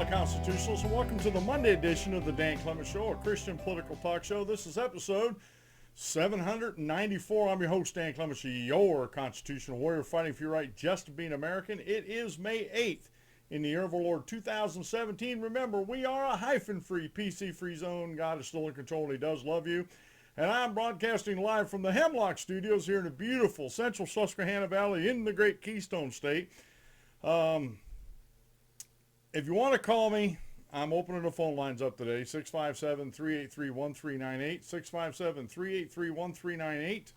fellow constitutionalists, and welcome to the Monday edition of the Dan Clement Show, a Christian political talk show. This is episode 794. I'm your host, Dan Clement, your constitutional warrior fighting for your right just to be an American. It is May 8th in the year of our Lord 2017. Remember, we are a hyphen-free, PC-free zone. God is still in control, and he does love you. And I'm broadcasting live from the Hemlock Studios here in the beautiful central Susquehanna Valley in the great Keystone State. If you want to call me, I'm opening the phone lines up today, 657-383-1398, 657-383-1398.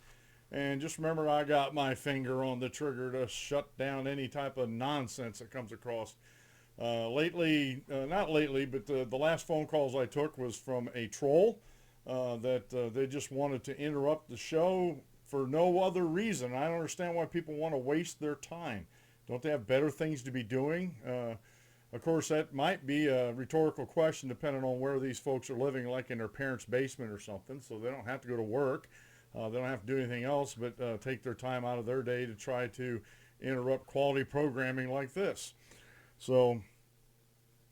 And just remember, I got my finger on the trigger to shut down any type of nonsense that comes across. Not lately, but the last phone calls I took was from a troll that they just wanted to interrupt the show for no other reason. I don't understand why people want to waste their time. Don't they have better things to be doing? Of course, that might be a rhetorical question depending on where these folks are living, like in their parents' basement or something, so they don't have to go to work. They don't have to do anything else but take their time out of their day to try to interrupt quality programming like this. So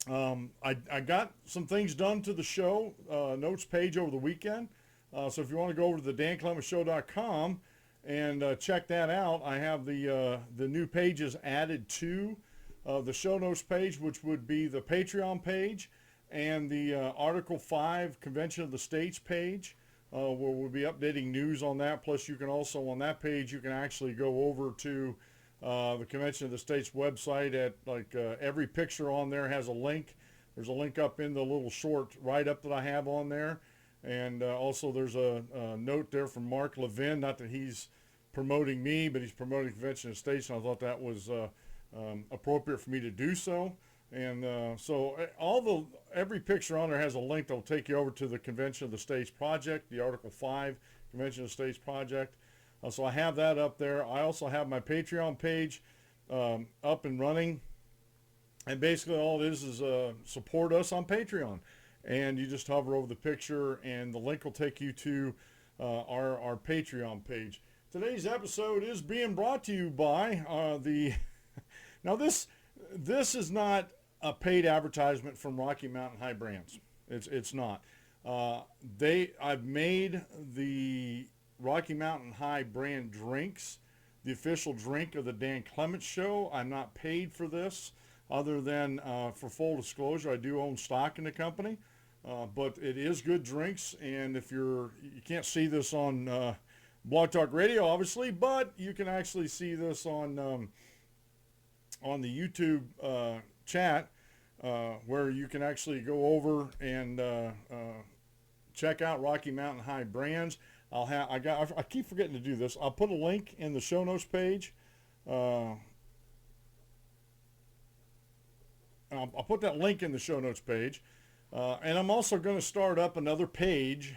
I got some things done to the show notes page over the weekend. So if you want to go over to the danclementshow.com and check that out, I have the new pages added to the show notes page, which would be the Patreon page and the Article 5 Convention of the States page, where we'll be updating news on that. Plus, you can also, on that page, you can actually go over to the Convention of the States website at, every picture on there has a link. There's a link up in the little short write-up that I have on there. And also there's a note there from Mark Levin, not that he's promoting me, but he's promoting the Convention of the States, and I thought that was appropriate for me to do so. And so every picture on there has a link that will take you over to the Convention of the States project, the Article 5 Convention of the States project. So I have that up there. I also have my Patreon page up and running. And basically all it is support us on Patreon. And you just hover over the picture and the link will take you to our Patreon page. Today's episode is being brought to you by Now this is not a paid advertisement from Rocky Mountain High Brands. It's not. I've made the Rocky Mountain High brand drinks the official drink of the Dan Clement Show. I'm not paid for this, other than for full disclosure, I do own stock in the company. But it is good drinks, and if you can't see this on Blog Talk Radio, obviously, but you can actually see this on the YouTube chat, where you can actually go over and check out Rocky Mountain High brands. I keep forgetting to do this. I'll put a link in the show notes page. I'll put that link in the show notes page. And I'm also going to start up another page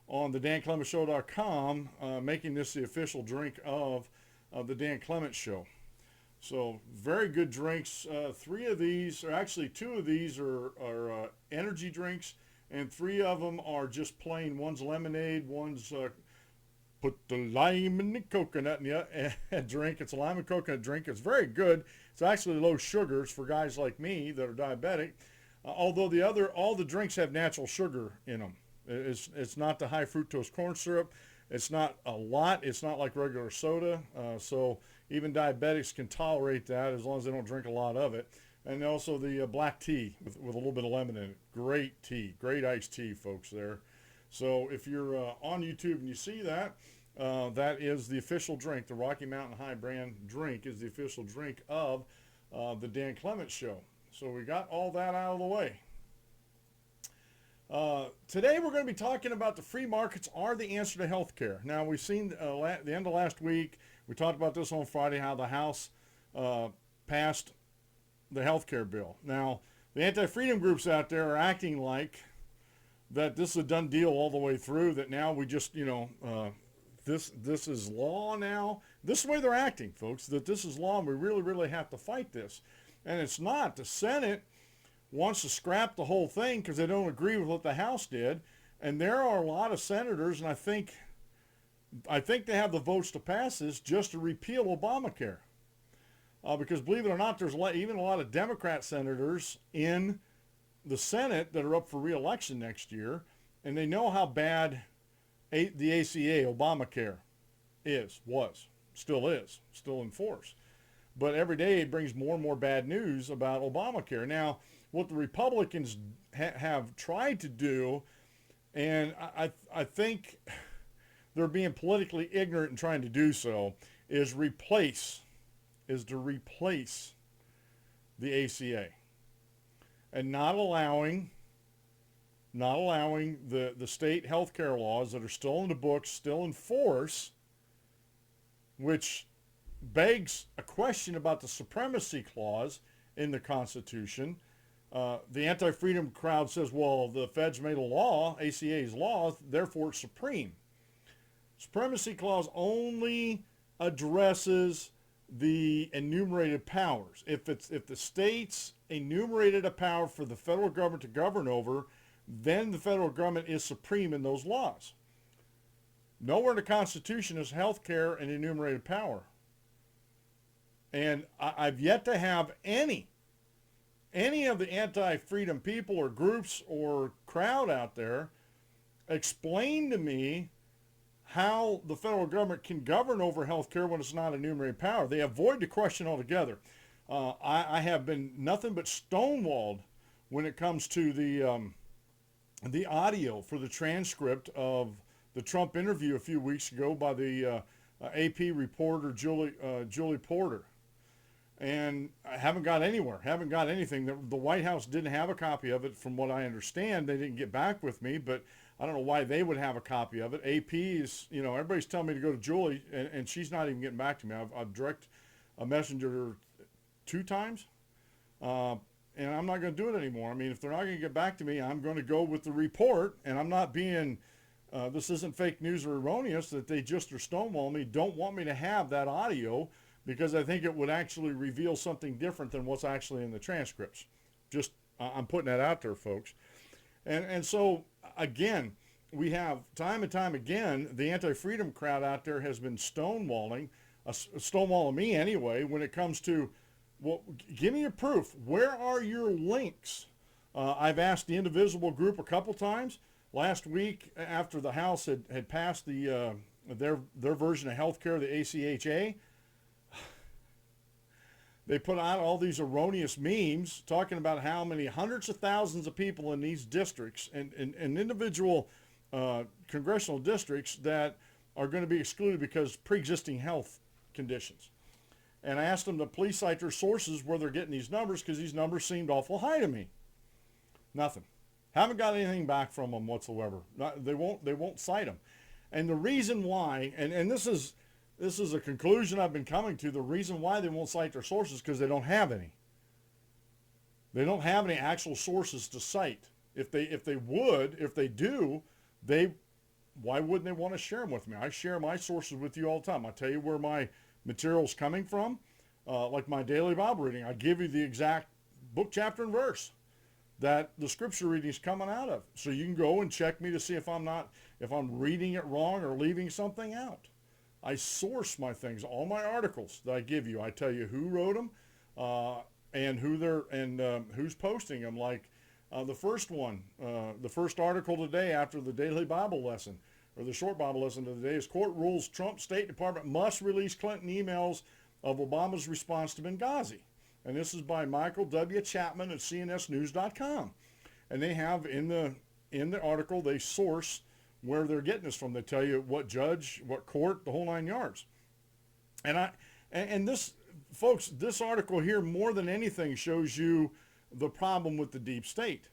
on the danclementshow.com, making this the official drink of the Dan Clement Show. So very good drinks. Three of these, or actually two of these are energy drinks, and three of them are just plain. One's lemonade, one's put the lime and the coconut in the drink. It's a lime and coconut drink. It's very good. It's actually low sugars for guys like me that are diabetic. Although all the drinks have natural sugar in them. It's not the high fructose corn syrup. It's not a lot. It's not like regular soda. So even diabetics can tolerate that as long as they don't drink a lot of it. And also the black tea with a little bit of lemon in it. Great tea. Great iced tea, folks, there. So if you're on YouTube and you see that, that is the official drink. The Rocky Mountain High brand drink is the official drink of the Dan Clement Show. So we got all that out of the way. Today we're going to be talking about the free markets are the answer to health care. Now we've seen the end of last week, we talked about this on Friday, how the House passed the health care bill. Now the anti-freedom groups out there are acting like that this is a done deal all the way through, that now we just, this is law now. This is the way they're acting, folks, that this is law and we really, really have to fight this. And it's not. The Senate wants to scrap the whole thing because they don't agree with what the House did. And there are a lot of senators, and I think they have the votes to pass this, just to repeal Obamacare. Because believe it or not, there's even a lot of Democrat senators in the Senate that are up for re-election next year, and they know how bad the ACA, Obamacare, still is, still in force. But every day it brings more and more bad news about Obamacare. Now, what the Republicans have tried to do, and I think they're being politically ignorant in trying to do so, is to replace the ACA and not allowing the state health care laws that are still in the books, still in force, which begs a question about the supremacy clause in the Constitution. The anti-freedom crowd says, well, the feds made a law, ACA's law, therefore it's supreme. Supremacy clause only addresses the enumerated powers. If the states enumerated a power for the federal government to govern over, then the federal government is supreme in those laws. Nowhere in the Constitution is health care an enumerated power. And I've yet to have any of the anti-freedom people or groups or crowd out there explain to me how the federal government can govern over health care when it's not an enumerated power. They avoid the question altogether. I have been nothing but stonewalled when it comes to the audio for the transcript of the Trump interview a few weeks ago by the AP reporter Julie Porter. And I haven't got anywhere, haven't got anything. The White House didn't have a copy of it from what I understand. They didn't get back with me, but I don't know why they would have a copy of it. AP is, everybody's telling me to go to Julie, and she's not even getting back to me. I've direct a messenger her 2 times, and I'm not going to do it anymore. I mean, if they're not going to get back to me, I'm going to go with the report, and I'm not being, this isn't fake news or erroneous, that they just are stonewalling me, don't want me to have that audio, because I think it would actually reveal something different than what's actually in the transcripts. Just, I'm putting that out there, folks. And so, again, we have time and time again, the anti-freedom crowd out there has been stonewalling me anyway, when it comes to, well, give me your proof. Where are your links? I've asked the Indivisible group a couple times. Last week, after the House had passed their version of health care, the ACHA, they put out all these erroneous memes talking about how many hundreds of thousands of people in these districts and individual congressional districts that are going to be excluded because pre-existing health conditions. And I asked them to please cite their sources where they're getting these numbers, because these numbers seemed awful high to me. Nothing. Haven't got anything back from them whatsoever. They won't cite them. And the reason why, and this is a conclusion I've been coming to, the reason why they won't cite their sources is because they don't have any. They don't have any actual sources to cite. If they do, why wouldn't they want to share them with me? I share my sources with you all the time. I tell you where my material's coming from, like my daily Bible reading. I give you the exact book, chapter, and verse that the scripture reading is coming out of. So you can go and check me to see if I'm reading it wrong or leaving something out. I source my things, all my articles that I give you. I tell you who wrote them, and who's posting them. Like the first one, the first article today after the daily Bible lesson, or the short Bible lesson of the day, is Court Rules Trump State Department Must Release Clinton Emails of Obama's Response to Benghazi. And this is by Michael W. Chapman at cnsnews.com. And they have in the article, they source where they're getting this from. They tell you what judge, what court, the whole 9 yards. And this, folks, this article here more than anything shows you the problem with the deep state.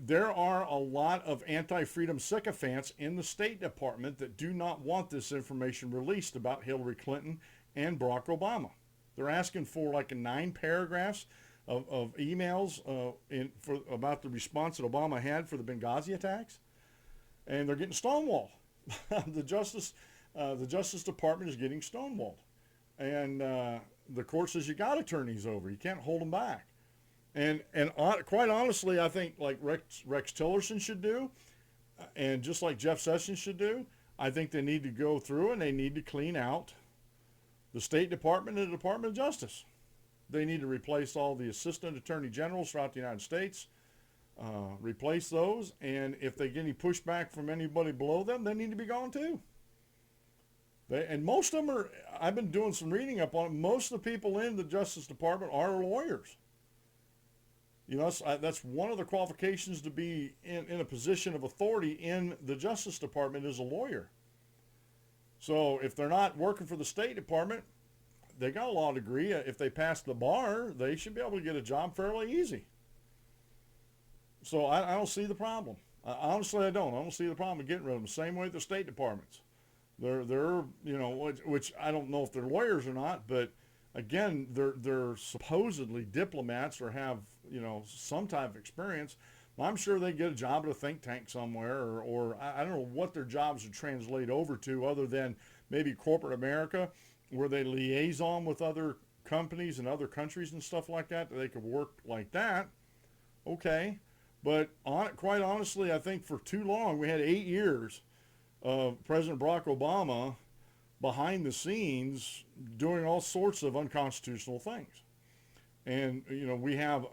There are a lot of anti-freedom sycophants in the State Department that do not want this information released about Hillary Clinton and Barack Obama. They're asking for like 9 paragraphs of emails about the response that Obama had for the Benghazi attacks, and they're getting stonewalled. The Justice Department is getting stonewalled, and the court says you got to turn these over. You can't hold them back. And quite honestly, I think like Rex Tillerson should do, and just like Jeff Sessions should do, I think they need to go through and they need to clean out the State Department and the Department of Justice. They need to replace all the assistant attorney generals throughout the United States. replace those, and if they get any pushback from anybody below them, they need to be gone too. And most of them are, I've been doing some reading up on it, most of the people in the Justice Department are lawyers. You know, that's one of the qualifications to be in a position of authority in the Justice Department is a lawyer. So if they're not working for the State Department, they got a law degree. If they pass the bar, they should be able to get a job fairly easy. So I don't see the problem. Honestly, I don't see the problem with getting rid of them. Same way with the State Departments. They're you know, which I don't know if they're lawyers or not, but again, they're supposedly diplomats or have, you know, some type of experience. I'm sure they get a job at a think tank somewhere, or I don't know what their jobs would translate over to other than maybe corporate America, where they liaison with other companies and other countries and stuff like that they could work like that. Okay. But quite honestly, I think for too long, we had 8 years of President Barack Obama behind the scenes doing all sorts of unconstitutional things. And, you know, we have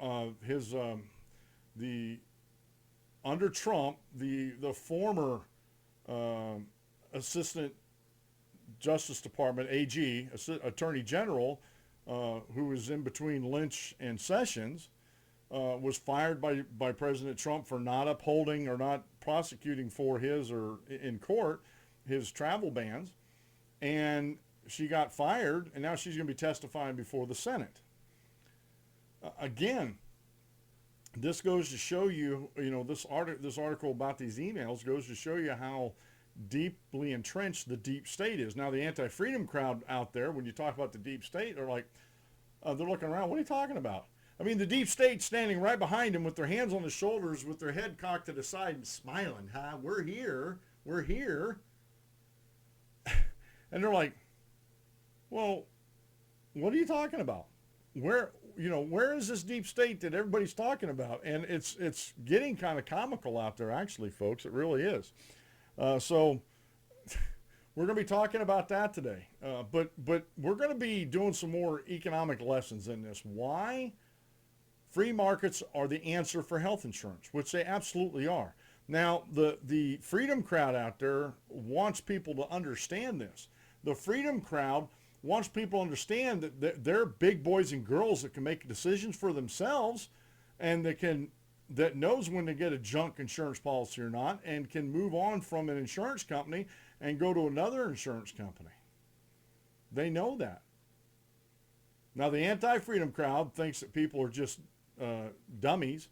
under Trump, the former Assistant Justice Department, AG, Attorney General, who was in between Lynch and Sessions, was fired by President Trump for not upholding or not prosecuting for his or in court his travel bans. And she got fired, and now she's going to be testifying before the Senate. Again, this goes to show you, you know, this article about these emails goes to show you how deeply entrenched the deep state is. Now, the anti-freedom crowd out there, when you talk about the deep state, are like, they're looking around, what are you talking about? I mean, the deep state's standing right behind him with their hands on his shoulders, with their head cocked to the side and smiling. Huh? We're here. We're here. And they're like, well, what are you talking about? Where is this deep state that everybody's talking about? And it's getting kind of comical out there, actually, folks. It really is. So we're going to be talking about that today. But we're going to be doing some more economic lessons in this. Why free markets are the answer for health insurance, which they absolutely are. Now, the freedom crowd out there wants people to understand this. The freedom crowd wants people to understand that they're big boys and girls that can make decisions for themselves, and that knows when to get a junk insurance policy or not, and can move on from an insurance company and go to another insurance company. They know that. Now, the anti-freedom crowd thinks that people are just dummies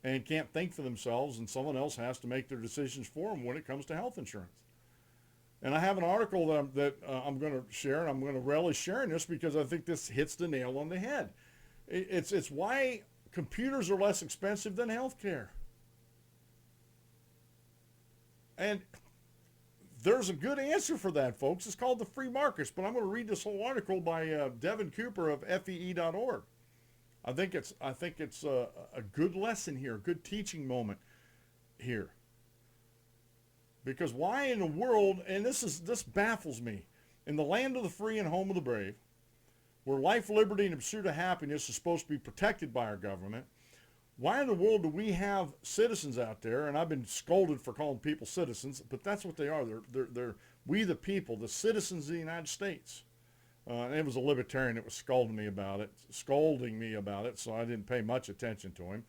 and can't think for themselves, and someone else has to make their decisions for them when it comes to health insurance. And I have an article that I'm going to share, and I'm going to relish sharing this because I think this hits the nail on the head. It's why computers are less expensive than healthcare. And there's a good answer for that, folks. It's called the free markets, but I'm going to read this whole article by Devin Cooper of FEE.org. I think it's a good lesson here, a good teaching moment here. Because why in the world, and this baffles me, in the land of the free and home of the brave, where life, liberty, and the pursuit of happiness is supposed to be protected by our government, why in the world do we have citizens out there, and I've been scolded for calling people citizens, but that's what they are. They're we the people, the citizens of the United States. And it was a libertarian that was scolding me about it, so I didn't pay much attention to him,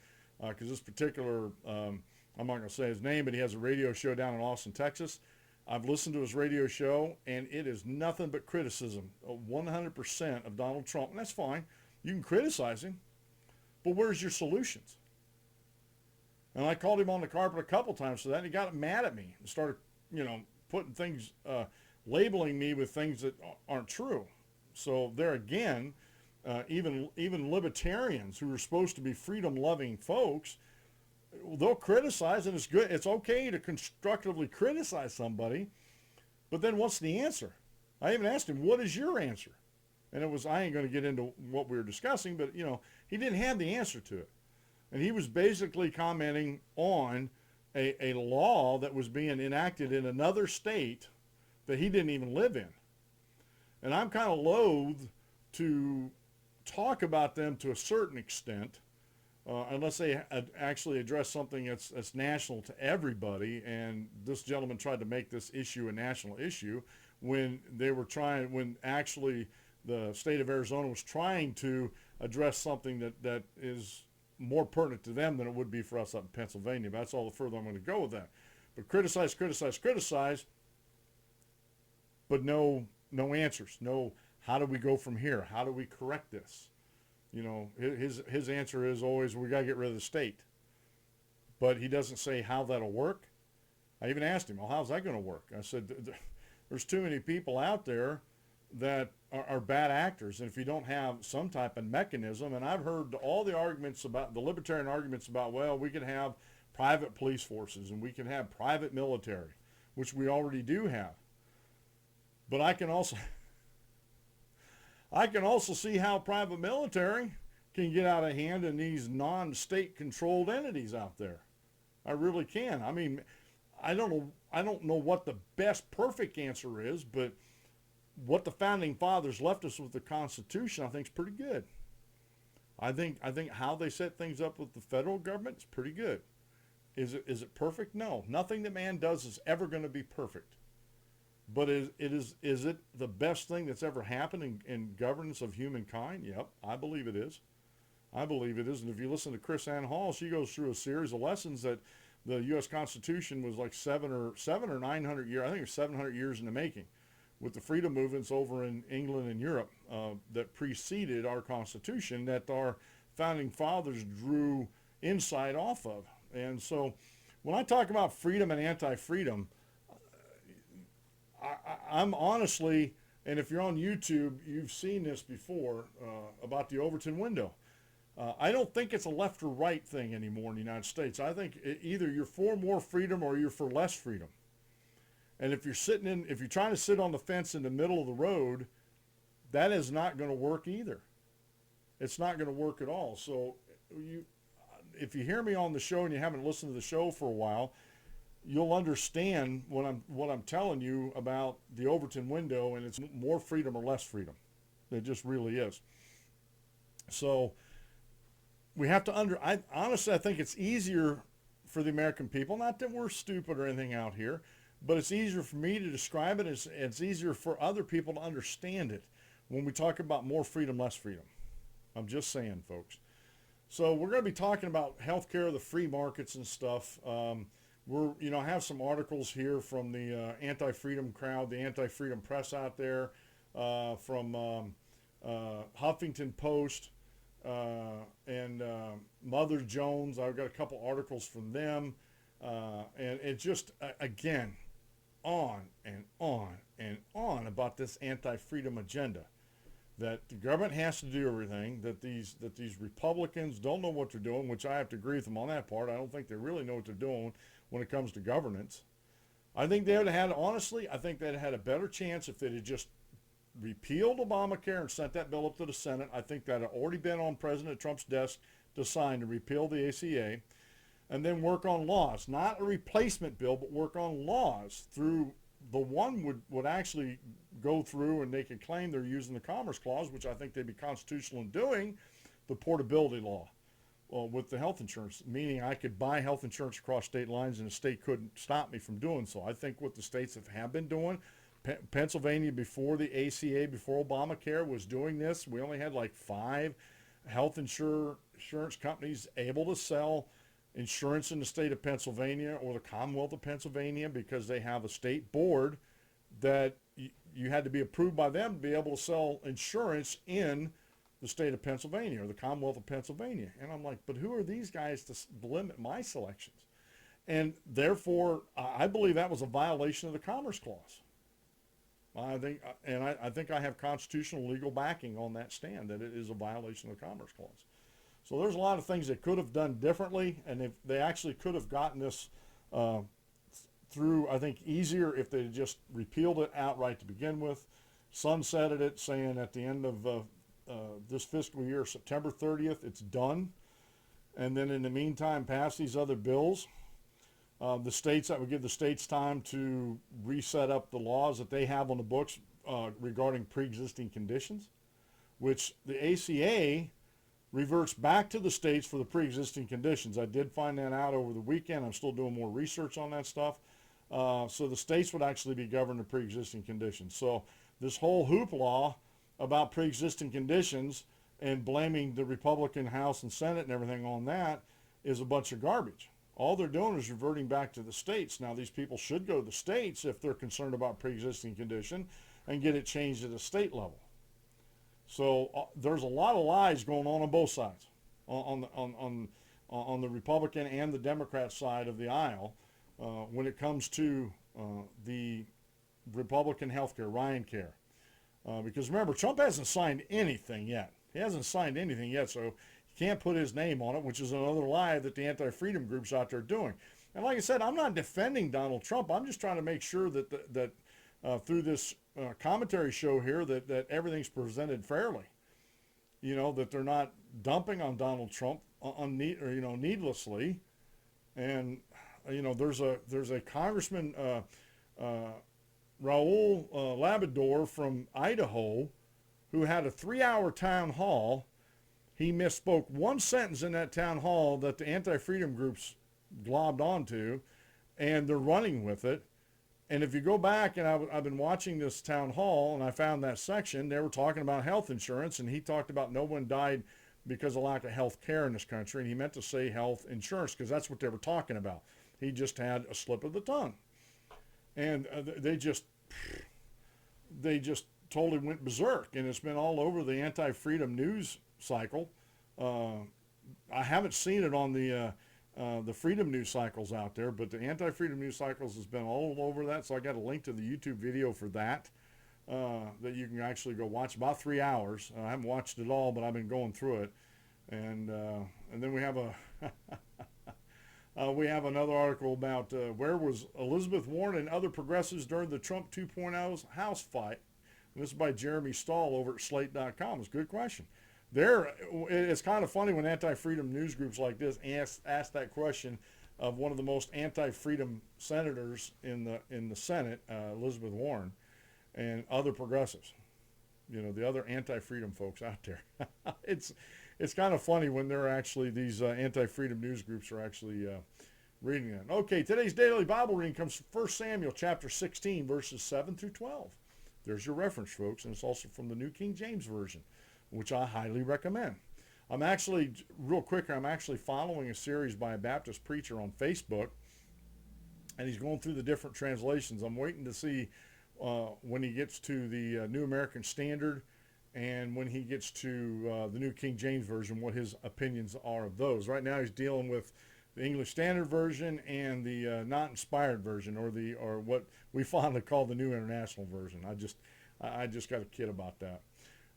because this particular, I'm not going to say his name, but he has a radio show down in Austin, Texas. I've listened to his radio show, and it is nothing but criticism, 100% of Donald Trump, and that's fine. You can criticize him, but where's your solutions? And I called him on the carpet a couple times for that, and he got mad at me and started, putting things, labeling me with things that aren't true. So there again, even libertarians who are supposed to be freedom-loving folks, they'll criticize, and it's good. It's okay to constructively criticize somebody, but then what's the answer? I even asked him, what is your answer? And I ain't going to get into what we were discussing, but, he didn't have the answer to it. And he was basically commenting on a law that was being enacted in another state that he didn't even live in. And I'm kind of loath to talk about them to a certain extent unless they actually address something that's national to everybody. And this gentleman tried to make this issue a national issue when when actually the state of Arizona was trying to address something that is more pertinent to them than it would be for us up in Pennsylvania. But that's all the further I'm going to go with that. But criticize, but no answers. No, how do we go from here? How do we correct this? You know, his answer is always, we got to get rid of the state. But he doesn't say how that'll work. I even asked him, well, how's that going to work? I said, there's too many people out there that are bad actors. And if you don't have some type of mechanism, and I've heard all the arguments about, the libertarian arguments about, well, we can have private police forces and we can have private military, which we already do have. But I can also see how private military can get out of hand in these non-state controlled entities out there. I really can. I mean, I don't know what the best perfect answer is, but what the founding fathers left us with the Constitution, I think, is pretty good. I think how they set things up with the federal government is pretty good. Is it perfect? No. Nothing that man does is ever going to be perfect. But is it the best thing that's ever happened in governance of humankind? Yep, I believe it is. I believe it is. And if you listen to Chris Ann Hall, she goes through a series of lessons that the U.S. Constitution was like 700 or 900 years. I think it's 700 years in the making, with the freedom movements over in England and Europe that preceded our Constitution, that our founding fathers drew insight off of. And so when I talk about freedom and anti-freedom, I'm honestly, and if you're on YouTube, you've seen this before about the Overton window. I don't think it's a left or right thing anymore in the United States. I think either you're for more freedom or you're for less freedom. And if you're trying to sit on the fence in the middle of the road, that is not going to work either. It's not going to work at all. So if you hear me on the show and you haven't listened to the show for a while, you'll understand what I'm telling you about the Overton window, and it's more freedom or less freedom. It just really is. So we have to honestly, I think it's easier for the American people, not that we're stupid or anything out here, but it's easier for me to describe it. It's easier for other people to understand it when we talk about more freedom, less freedom. I'm just saying, folks. So we're going to be talking about healthcare, the free markets and stuff. I have some articles here from the anti-freedom crowd, the anti-freedom press out there, from Huffington Post and Mother Jones. I've got a couple articles from them, and it just again on and on and on about this anti-freedom agenda, that the government has to do everything, that these Republicans don't know what they're doing, which I have to agree with them on that part. I don't think they really know what they're doing when it comes to governance. I think they'd had a better chance if they'd have just repealed Obamacare and sent that bill up to the Senate. I think that had already been on President Trump's desk to sign to repeal the ACA, and then work on laws, not a replacement bill, but work on laws through the one would actually go through, and they could claim they're using the Commerce Clause, which I think they'd be constitutional in doing, the portability law. Well, with the health insurance, meaning I could buy health insurance across state lines and the state couldn't stop me from doing so. I think what the states have been doing, Pennsylvania before the ACA, before Obamacare was doing this, we only had like 5 health insurance companies able to sell insurance in the state of Pennsylvania or the Commonwealth of Pennsylvania, because they have a state board that you had to be approved by them to be able to sell insurance in the state of Pennsylvania or the Commonwealth of Pennsylvania. And I'm like, but who are these guys to limit my selections? And therefore, I believe that was a violation of the Commerce Clause. I think I have constitutional legal backing on that stand, that it is a violation of the Commerce Clause. So there's a lot of things they could have done differently, and if they actually could have gotten this through, I think, easier if they just repealed it outright to begin with, sunsetted it, saying at the end of this fiscal year, September 30th, it's done, and then in the meantime pass these other bills. The states, that would give the states time to reset up the laws that they have on the books regarding pre-existing conditions, which the ACA reverts back to the states for the pre-existing conditions. I did find that out over the weekend. I'm still doing more research on that stuff. So the states would actually be governed to pre-existing conditions. So this whole hoopla about pre-existing conditions and blaming the Republican House and Senate and everything on that is a bunch of garbage. All they're doing is reverting back to the states. Now, these people should go to the states if they're concerned about pre-existing condition and get it changed at a state level. So there's a lot of lies going on both sides, on the Republican and the Democrat side of the aisle when it comes to the Republican health care, Ryan Care. Because remember, Trump hasn't signed anything yet. He hasn't signed anything yet, so you can't put his name on it, which is another lie that the anti-freedom groups out there are doing. And like I said, I'm not defending Donald Trump. I'm just trying to make sure that through this commentary show here that everything's presented fairly. You know, that they're not dumping on Donald Trump needlessly. And you know, there's a Congressman Raul Labrador from Idaho who had a 3-hour town hall. He misspoke one sentence in that town hall that the anti-freedom groups globbed onto, and they're running with it. And if you go back, and I've been watching this town hall, and I found that section, they were talking about health insurance, and he talked about no one died because of lack of health care in this country, and he meant to say health insurance because that's what they were talking about. He just had a slip of the tongue. And they just totally went berserk, and it's been all over the anti-freedom news cycle. I haven't seen it on the freedom news cycles out there, but the anti-freedom news cycles has been all over that. So I got a link to the YouTube video for that that you can actually go watch. About 3 hours. I haven't watched it all, but I've been going through it. And then we have we have another article about where was Elizabeth Warren and other progressives during the Trump 2.0's House fight. And this is by Jeremy Stahl over at Slate.com. It's a good question. It's kind of funny when anti-freedom news groups like this ask that question of one of the most anti-freedom senators in the Senate, Elizabeth Warren, and other progressives. You know, the other anti-freedom folks out there. It's kind of funny when they're actually, these anti-freedom news groups are actually reading that. Okay, today's daily Bible reading comes from 1 Samuel chapter 16, verses 7 through 12. There's your reference, folks, and it's also from the New King James Version, which I highly recommend. I'm actually, real quick, I'm actually following a series by a Baptist preacher on Facebook, and he's going through the different translations. I'm waiting to see when he gets to the New American Standard and when he gets to the New King James Version, what his opinions are of those. Right now he's dealing with the English Standard Version and the not inspired version, or what we fondly call the New International Version. I just got a kid about that.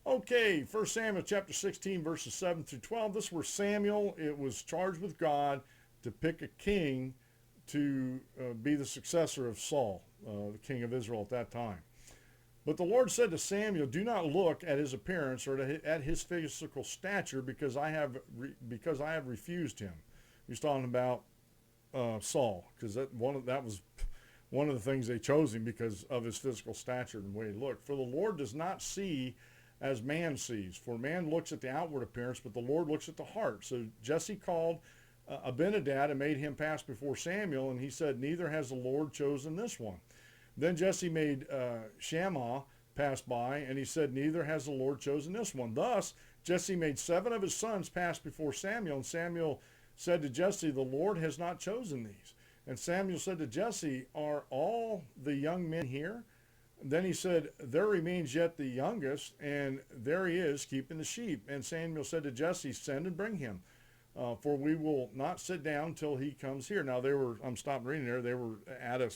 Okay, 1 Samuel chapter 16, verses 7 through 12. This is where Samuel, it was charged with God to pick a king to be the successor of Saul, the king of Israel at that time. But the Lord said to Samuel, do not look at his appearance or at his physical stature, because I have refused him. He's talking about Saul, because that was one of the things they chose him, because of his physical stature and the way he looked. For the Lord does not see as man sees. For man looks at the outward appearance, but the Lord looks at the heart. So Jesse called Abinadab and made him pass before Samuel, and he said, neither has the Lord chosen this one. Then Jesse made Shammah pass by, and he said, neither has the Lord chosen this one. Thus Jesse made 7 of his sons pass before Samuel, and Samuel said to Jesse, the Lord has not chosen these. And Samuel said to Jesse, are all the young men here? Then he said, there remains yet the youngest, and there he is keeping the sheep. And Samuel said to Jesse, send and bring him, for we will not sit down till he comes here. Now I'm stopping reading there, they were at a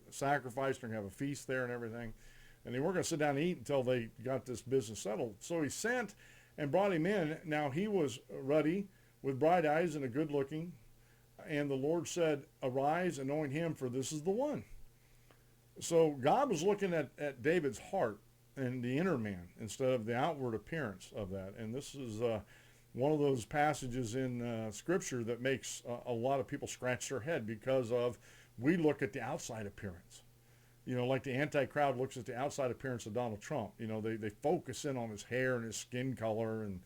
sacrifice, they're going to have a feast there and everything. And they weren't going to sit down and eat until they got this business settled. So he sent and brought him in. Now he was ruddy, with bright eyes and a good looking. And the Lord said, arise, anoint him, for this is the one. So God was looking at David's heart and the inner man instead of the outward appearance of that. And this is one of those passages in Scripture that makes a lot of people scratch their head, because of we look at the outside appearance. You know, like the anti-crowd looks at the outside appearance of Donald Trump. You know, they focus in on his hair and his skin color and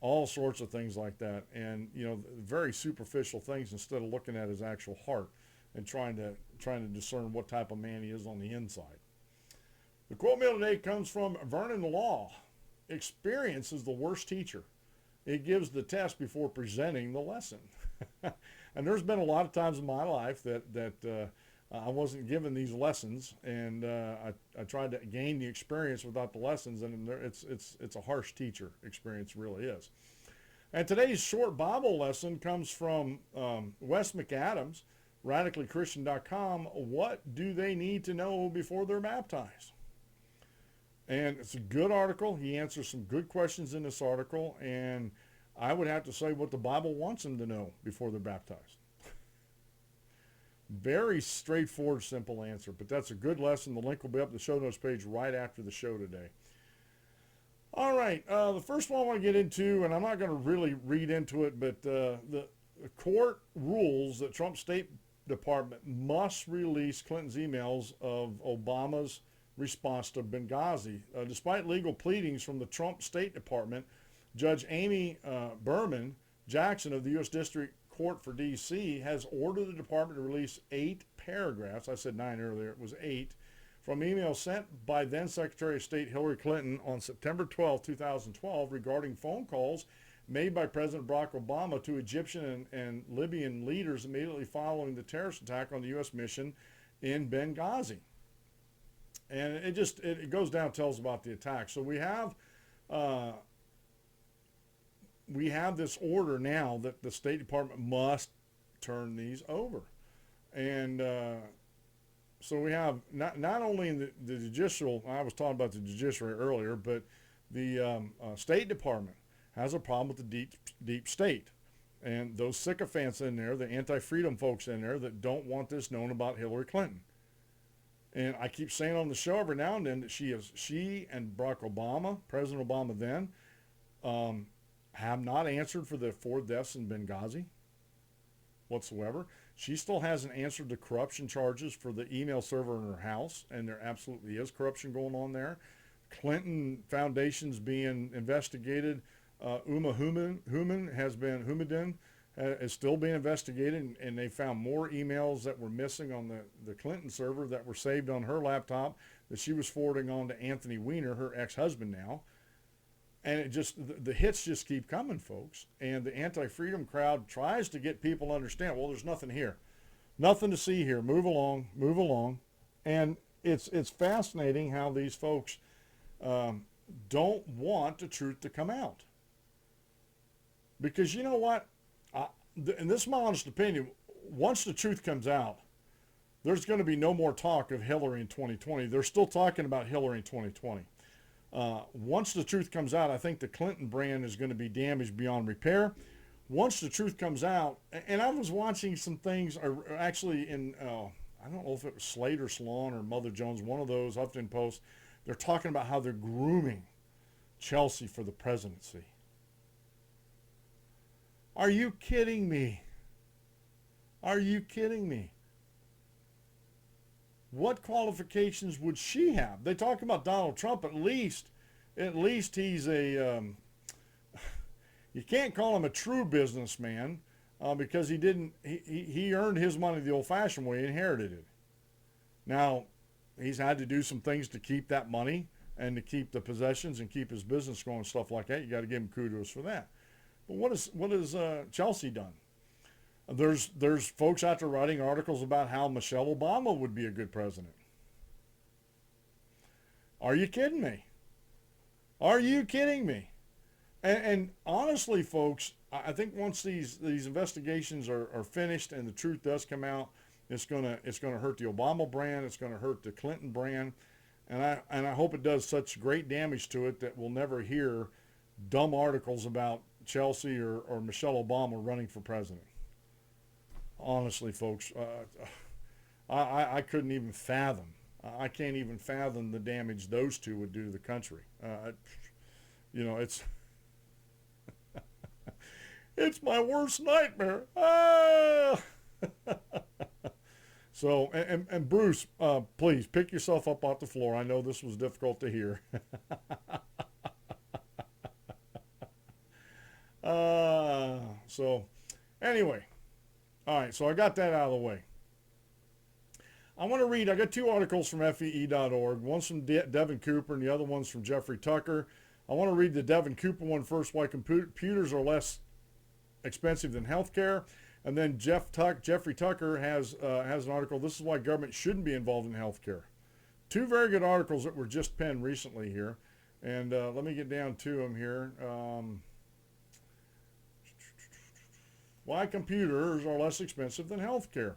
all sorts of things like that. And, you know, very superficial things instead of looking at his actual heart and trying to discern what type of man he is on the inside. The quote meal today comes from Vernon Law. Experience is the worst teacher. It gives the test before presenting the lesson. And there's been a lot of times in my life that I wasn't given these lessons, and I tried to gain the experience without the lessons, and it's a harsh teacher. Experience really is. And today's short Bible lesson comes from Wes McAdams, radicallychristian.com. What do they need to know before they're baptized? And it's a good article. He answers some good questions in this article, and I would have to say what the Bible wants them to know before they're baptized. Very straightforward, simple answer, but that's a good lesson. The link will be up the show notes page right after the show today. All right, the first one I want to get into, and I'm not going to really read into it, but the court rules that Trump's State Department must release Clinton's emails of Obama's response to Benghazi. Despite legal pleadings from the Trump State Department, Judge Amy Berman Jackson of the U.S. District Court for D.C. has ordered the department to release 8 paragraphs, I said 9 earlier, it was 8, from emails sent by then Secretary of State Hillary Clinton on September 12, 2012 regarding phone calls made by President Barack Obama to Egyptian and Libyan leaders immediately following the terrorist attack on the U.S. mission in Benghazi. And it goes down and tells about the attack. So we have this order now that the State Department must turn these over. And so we have not only in the judicial, I was talking about the judiciary earlier, but the State Department has a problem with the deep state. And those sycophants in there, the anti-freedom folks in there that don't want this known about Hillary Clinton. And I keep saying on the show every now and then that she and Barack Obama, President Obama then, have not answered for the 4 deaths in Benghazi whatsoever. She still hasn't answered the corruption charges for the email server in her house, and there absolutely is corruption going on there. Clinton Foundation's being investigated. Houmadin is still being investigated, and they found more emails that were missing on the Clinton server that were saved on her laptop that she was forwarding on to Anthony Weiner, her ex-husband now. And the hits just keep coming, folks. And the anti-freedom crowd tries to get people to understand, well, there's nothing here. Nothing to see here. Move along, move along. And it's fascinating how these folks don't want the truth to come out. Because you know what? And this is my honest opinion, once the truth comes out, there's going to be no more talk of Hillary in 2020. They're still talking about Hillary in 2020. Once the truth comes out, I think the Clinton brand is going to be damaged beyond repair. Once the truth comes out, and I was watching some things, or actually in, I don't know if it was Slate or Salon or Mother Jones, one of those, Huffington Post, they're talking about how they're grooming Chelsea for the presidency. Are you kidding me? Are you kidding me? What qualifications would she have? They talk about Donald Trump. At least he's a, you can't call him a true businessman because he earned his money the old-fashioned way, inherited it. Now, he's had to do some things to keep that money and to keep the possessions and keep his business going and stuff like that. You got to give him kudos for that. But what has Chelsea done? There's folks out there writing articles about how Michelle Obama would be a good president. Are you kidding me? Are you kidding me? And honestly, folks, I think once these investigations are finished and the truth does come out, it's gonna hurt the Obama brand. It's gonna hurt the Clinton brand, and I hope it does such great damage to it that we'll never hear dumb articles about Chelsea or Michelle Obama running for president. Honestly, folks, I couldn't even fathom. I can't even fathom the damage those two would do to the country. It's it's my worst nightmare. Ah! So, and Bruce, please pick yourself up off the floor. I know this was difficult to hear. So anyway, all right, so I got that out of the way. I want to read, I got two articles from FEE.org. One's from Devin Cooper and the other one's from Jeffrey Tucker. I want to read the Devin Cooper one first, why computers are less expensive than healthcare. And then Jeffrey Tucker has an article, this is why government shouldn't be involved in healthcare. Two very good articles that were just penned recently here. And let me get down to them here. Why computers are less expensive than healthcare.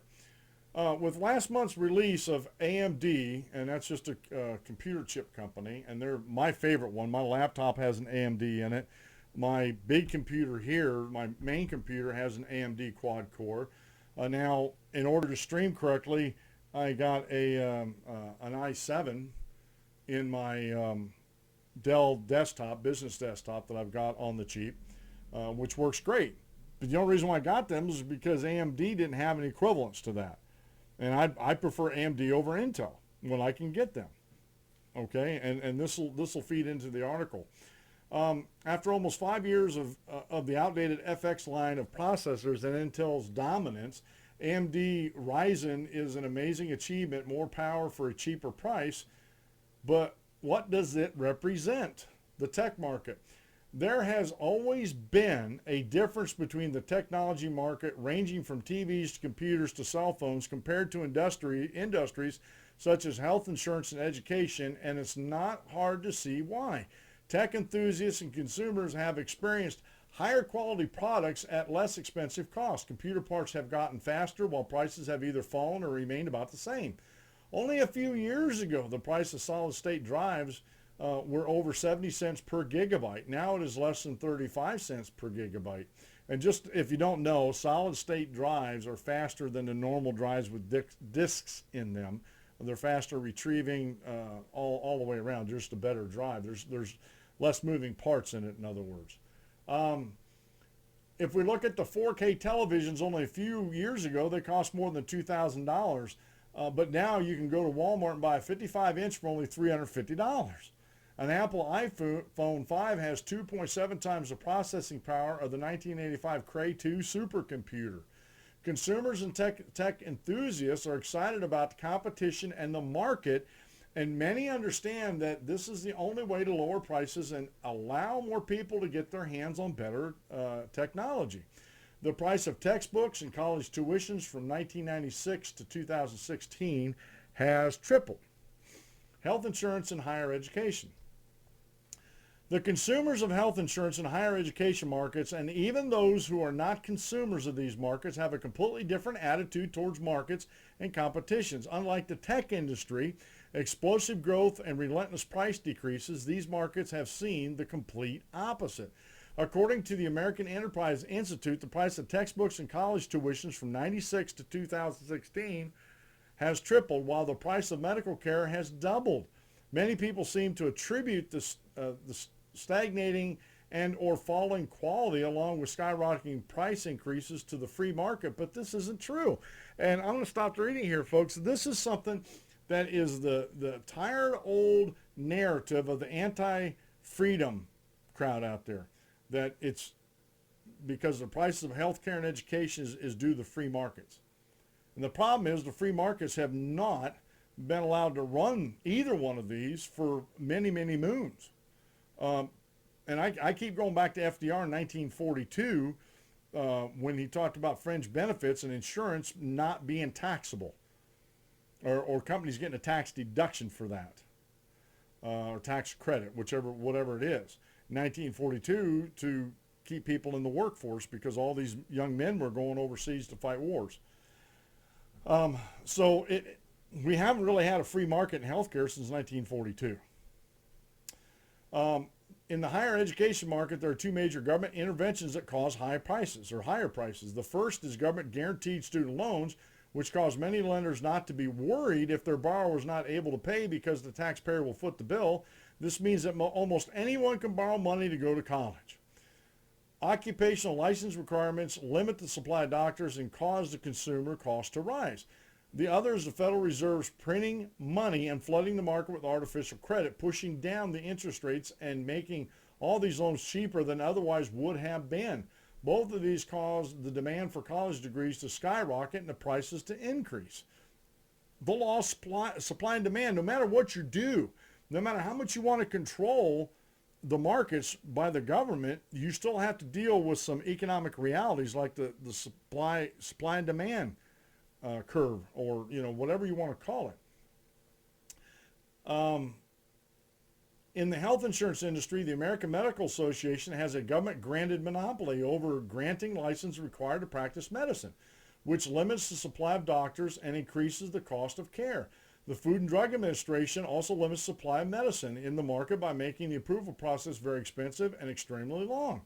With last month's release of AMD, and that's just a computer chip company, and they're my favorite one. My laptop has an AMD in it. My big computer here, my main computer, has an AMD quad core. Now, in order to stream correctly, I got an i7 in my Dell desktop, business desktop that I've got on the cheap, which works great. But the only reason why I got them is because AMD didn't have an equivalence to that. And I prefer AMD over Intel when I can get them. Okay, and this will feed into the article. After almost 5 years of the outdated FX line of processors and Intel's dominance, AMD Ryzen is an amazing achievement, more power for a cheaper price. But what does it represent? The tech market. There has always been a difference between the technology market ranging from TVs to computers to cell phones compared to industries such as health insurance and education, and it's not hard to see why. Tech enthusiasts and consumers have experienced higher quality products at less expensive costs. Computer parts have gotten faster while prices have either fallen or remained about the same. Only a few years ago, the price of solid state drives were over 70 cents per gigabyte. Now it is less than 35 cents per gigabyte. And just if you don't know, solid state drives are faster than the normal drives with disks in them. They're faster retrieving all the way around, just a better drive. There's less moving parts in it, in other words. If we look at the 4K televisions only a few years ago, they cost more than $2,000. But now you can go to Walmart and buy a 55-inch for only $350. An Apple iPhone 5 has 2.7 times the processing power of the 1985 Cray 2 supercomputer. Consumers and tech enthusiasts are excited about the competition and the market, and many understand that this is the only way to lower prices and allow more people to get their hands on better technology. The price of textbooks and college tuitions from 1996 to 2016 has tripled. Health insurance and higher education. The consumers of health insurance and higher education markets, and even those who are not consumers of these markets, have a completely different attitude towards markets and competitions. Unlike the tech industry, explosive growth and relentless price decreases, these markets have seen the complete opposite. According to the American Enterprise Institute, the price of textbooks and college tuitions from 1996 to 2016 has tripled, while the price of medical care has doubled. Many people seem to attribute the stagnating and or falling quality along with skyrocketing price increases to the free market, but this isn't true. And I'm going to stop the reading here, folks. This is something that is the tired old narrative of the anti-freedom crowd out there, that it's because the prices of healthcare and education is due to the free markets. And the problem is the free markets have not been allowed to run either one of these for many, many moons. And I keep going back to FDR in 1942 when he talked about fringe benefits and insurance not being taxable, or companies getting a tax deduction for that, or tax credit, whatever it is. 1942 to keep people in the workforce because all these young men were going overseas to fight wars. We haven't really had a free market in healthcare since 1942. In the higher education market, there are two major government interventions that cause higher prices. The first is government guaranteed student loans, which cause many lenders not to be worried if their borrower is not able to pay because the taxpayer will foot the bill. This means that almost anyone can borrow money to go to college. Occupational license requirements limit the supply of doctors and cause the consumer cost to rise. The other is the Federal Reserve's printing money and flooding the market with artificial credit, pushing down the interest rates and making all these loans cheaper than otherwise would have been. Both of these cause the demand for college degrees to skyrocket and the prices to increase. The law of supply and demand, no matter what you do, no matter how much you want to control the markets by the government, you still have to deal with some economic realities like the supply and demand curve, or whatever you want to call it. In the health insurance industry, the American Medical Association has a government-granted monopoly over granting licenses required to practice medicine, which limits the supply of doctors and increases the cost of care. The Food and Drug Administration also limits supply of medicine in the market by making the approval process very expensive and extremely long.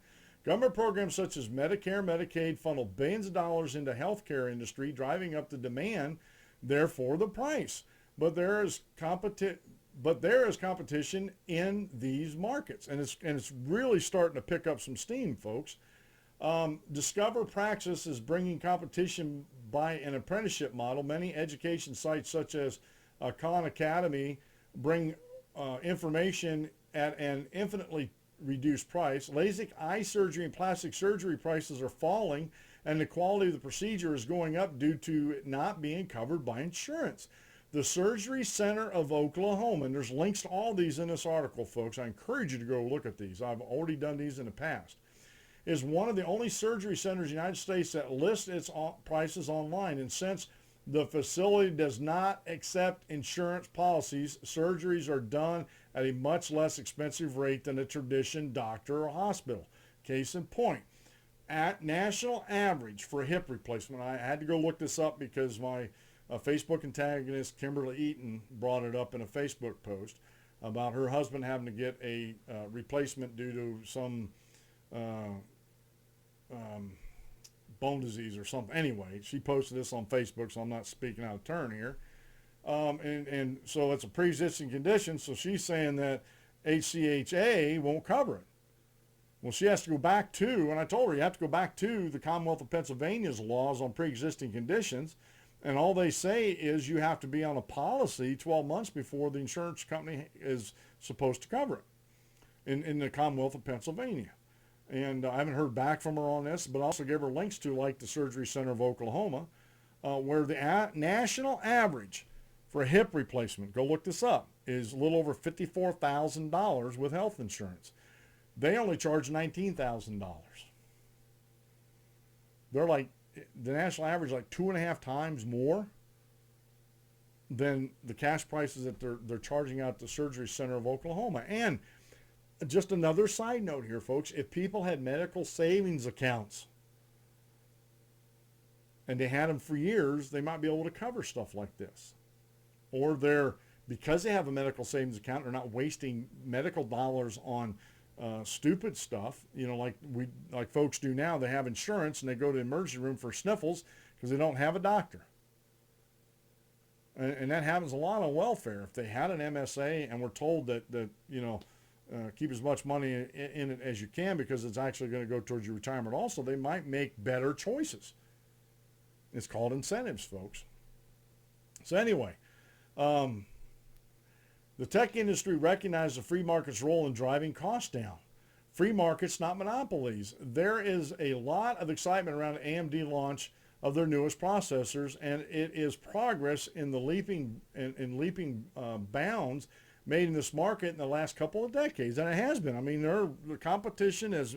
Government programs such as Medicare, Medicaid funnel billions of dollars into healthcare industry, driving up the demand, therefore the price. But there is competition in these markets, and it's really starting to pick up some steam, folks. Discover Praxis is bringing competition by an apprenticeship model. Many education sites such as Khan Academy bring information at an infinitely reduced price. LASIK eye surgery and plastic surgery prices are falling, and the quality of the procedure is going up due to it not being covered by insurance. The Surgery Center of Oklahoma, and there's links to all these in this article, folks. I encourage you to go look at these. I've already done these in the past. Is one of the only surgery centers in the United States that lists its prices online. And since the facility does not accept insurance policies, surgeries are done at a much less expensive rate than a traditional doctor or hospital. Case in point, at national average for a hip replacement, I had to go look this up because my Facebook antagonist Kimberly Eaton brought it up in a Facebook post about her husband having to get a replacement due to some bone disease or something. Anyway, she posted this on Facebook, so I'm not speaking out of turn here. And so it's a pre-existing condition, so she's saying that ACHA won't cover it. Well, she has to go back to, and I told her you have to go back to the Commonwealth of Pennsylvania's laws on pre-existing conditions, and all they say is you have to be on a policy 12 months before the insurance company is supposed to cover it in the Commonwealth of Pennsylvania. And I haven't heard back from her on this, but I also gave her links to like the Surgery Center of Oklahoma, where the national average for a hip replacement, go look this up, is a little over $54,000 with health insurance. They only charge $19,000. They're like, the national average like 2.5 times more than the cash prices that they're charging out at the Surgery Center of Oklahoma. And just another side note here, folks, if people had medical savings accounts and they had them for years, they might be able to cover stuff like this. Or because they have a medical savings account, they're not wasting medical dollars on stupid stuff, like folks do now. They have insurance and they go to the emergency room for sniffles because they don't have a doctor. And that happens a lot on welfare. If they had an MSA and were told that keep as much money in it as you can because it's actually going to go towards your retirement also, they might make better choices. It's called incentives, folks. So anyway, the tech industry recognizes the free market's role in driving costs down. Free markets, not monopolies. There is a lot of excitement around the AMD launch of their newest processors, and it is progress in the leaping bounds made in this market in the last couple of decades, and it has been. I mean, the competition has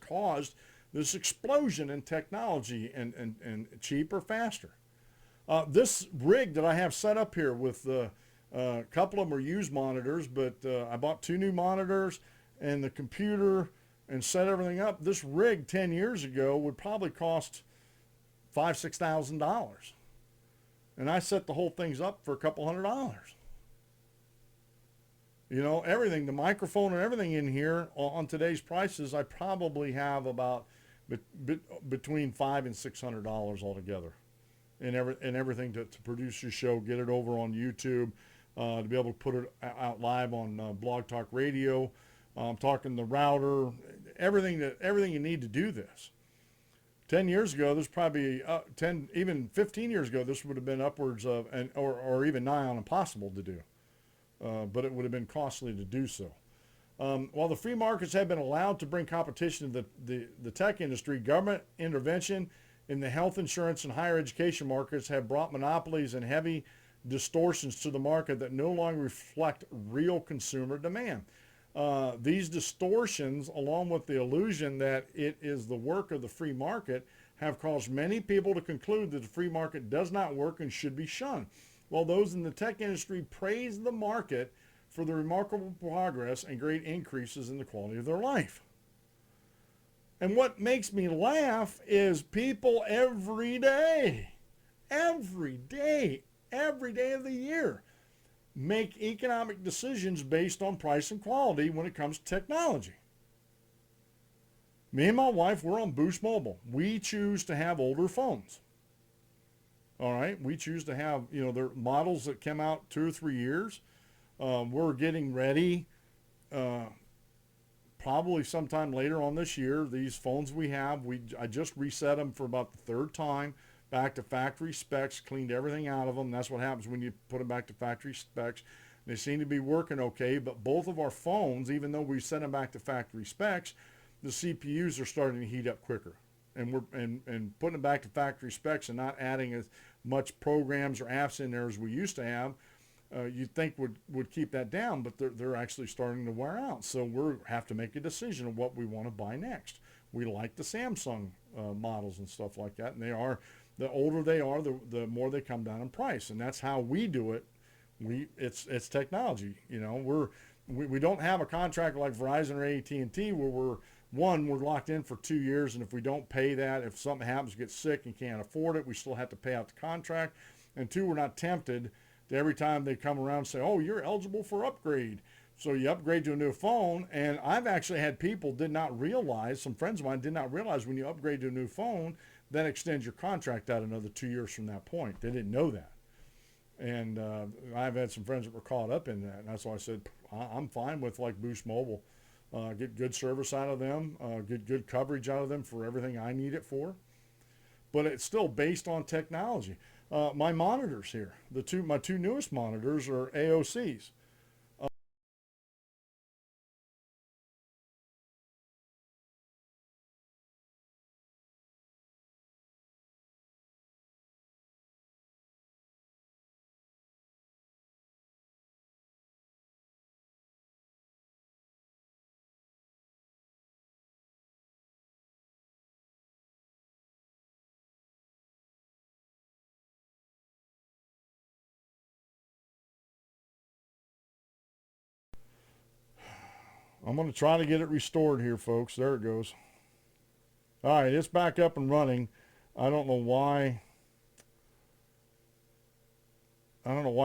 caused this explosion in technology and cheaper, faster. This rig that I have set up here with a couple of them are used monitors, but I bought 2 new monitors and the computer and set everything up. This rig 10 years ago would probably cost $5,000-$6,000. And I set the whole things up for a couple $100. Everything, the microphone and everything in here on today's prices, I probably have about between $500 and $600 altogether. And everything to produce your show, get it over on YouTube, to be able to put it out live on Blog Talk Radio. I'm talking the router, everything you need to do this. 10 years ago, there's probably even 15 years ago, this would have been upwards of, or even nigh on impossible to do. But it would have been costly to do so. While the free markets have been allowed to bring competition to the tech industry, government intervention in the health insurance and higher education markets have brought monopolies and heavy distortions to the market that no longer reflect real consumer demand. These distortions, along with the illusion that it is the work of the free market, have caused many people to conclude that the free market does not work and should be shunned, while those in the tech industry praise the market for the remarkable progress and great increases in the quality of their life. And what makes me laugh is people every day of the year, make economic decisions based on price and quality when it comes to technology. Me and my wife, we're on Boost Mobile. We choose to have older phones. All right, we choose to have, their models that came out 2 or 3 years. We're getting ready, probably sometime later on this year. These phones we have, I just reset them for about the 3rd time, back to factory specs, cleaned everything out of them. That's what happens when you put them back to factory specs. They seem to be working okay, but both of our phones, even though we set them back to factory specs, the CPUs are starting to heat up quicker. And we're putting them back to factory specs and not adding as much programs or apps in there as we used to have, you'd think would keep that down, but they're actually starting to wear out. So we have to make a decision of what we want to buy next. We like the Samsung models and stuff like that, and the older they are, the more they come down in price, and that's how we do it. It's technology. We don't have a contract like Verizon or AT&T where we're locked in for 2 years, and if we don't pay that, if something happens, get sick and can't afford it, we still have to pay out the contract. And 2, we're not tempted to every time they come around say, oh, you're eligible for upgrade. So you upgrade to a new phone, and I've actually had people some friends of mine did not realize when you upgrade to a new phone, that extends your contract out another 2 years from that point. They didn't know that. And I've had some friends that were caught up in that, and that's why I said I'm fine with like Boost Mobile. Get good service out of them, get good coverage out of them for everything I need it for. But it's still based on technology. My monitors here, my two newest monitors are AOCs. I'm going to try to get it restored here, folks. There it goes. All right, it's back up and running. I don't know why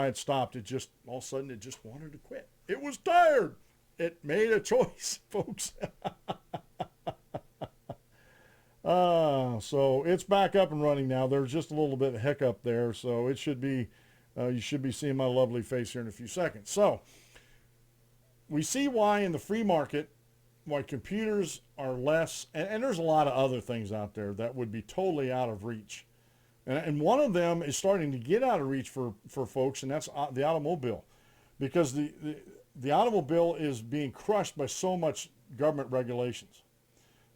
it stopped. It just, all of a sudden, it just wanted to quit. It was tired. It made a choice, folks. So it's back up and running now. There's just a little bit of hiccup there, so it should be, you should be seeing my lovely face here in a few seconds. So we see why in the free market, why computers are less, and there's a lot of other things out there that would be totally out of reach. And one of them is starting to get out of reach for folks, and that's the automobile. Because the automobile is being crushed by so much government regulations.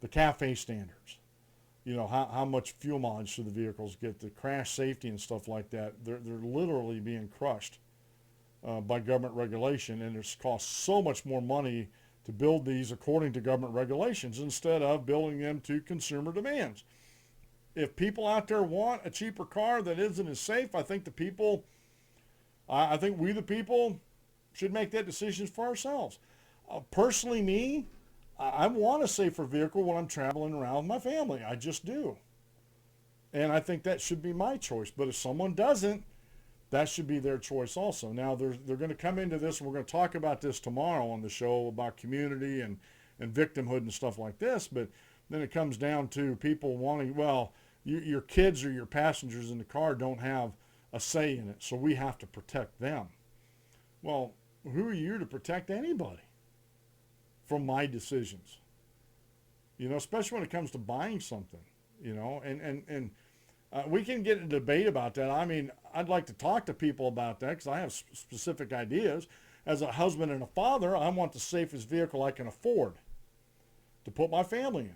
The CAFE standards, how much fuel mileage should the vehicles get, the crash safety and stuff like that. They're literally being crushed by government regulation, and it's cost so much more money to build these according to government regulations instead of building them to consumer demands. If people out there want a cheaper car that isn't as safe, I think we the people should make that decision for ourselves. Personally, me, I want a safer vehicle when I'm traveling around with my family. I just do. And I think that should be my choice. But if someone doesn't, that should be their choice also. Now, they're going to come into this, and we're going to talk about this tomorrow on the show about community and victimhood and stuff like this. But then it comes down to people wanting, your kids or your passengers in the car don't have a say in it, so we have to protect them. Well, who are you to protect anybody from my decisions? Especially when it comes to buying something, and we can get in a debate about that. I mean, I'd like to talk to people about that because I have specific ideas. as a husband and a father, I want the safest vehicle I can afford to put my family